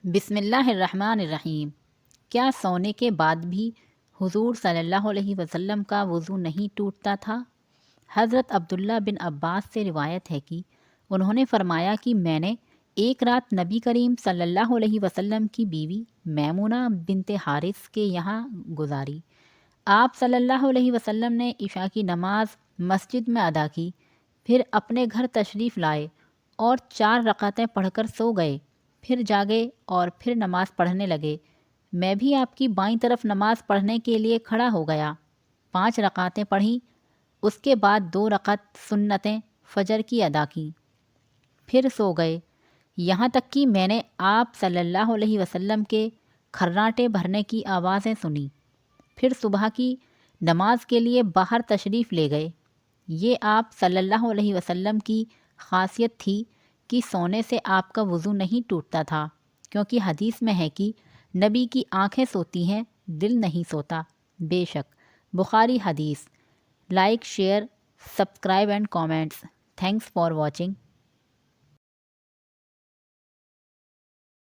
بسم اللہ الرحمن الرحیم۔ کیا سونے کے بعد بھی حضور صلی اللہ علیہ وسلم کا وضو نہیں ٹوٹتا تھا؟ حضرت عبداللہ بن عباس سے روایت ہے کہ انہوں نے فرمایا کہ میں نے ایک رات نبی کریم صلی اللہ علیہ وسلم کی بیوی میمونہ بنت حارث کے یہاں گزاری۔ آپ صلی اللہ علیہ وسلم نے عشاء کی نماز مسجد میں ادا کی، پھر اپنے گھر تشریف لائے اور 4 رکعتیں پڑھ کر سو گئے، پھر جاگے اور پھر نماز پڑھنے لگے۔ میں بھی آپ کی بائیں طرف نماز پڑھنے کے لیے کھڑا ہو گیا، 5 رکعتیں پڑھیں، اس کے بعد 2 رکعت سنتیں فجر کی ادا کیں، پھر سو گئے، یہاں تک کہ میں نے آپ صلی اللہ علیہ وسلم کے کھرانٹے بھرنے کی آوازیں سنیں۔ پھر صبح کی نماز کے لیے باہر تشریف لے گئے۔ یہ آپ صلی اللہ علیہ وسلم کی خاصیت تھی کہ سونے سے آپ کا وضو نہیں ٹوٹتا تھا، کیونکہ حدیث میں ہے کہ نبی کی آنکھیں سوتی ہیں، دل نہیں سوتا۔ بے شک بخاری حدیث۔ Like, share, subscribe and comments. Thanks for watching.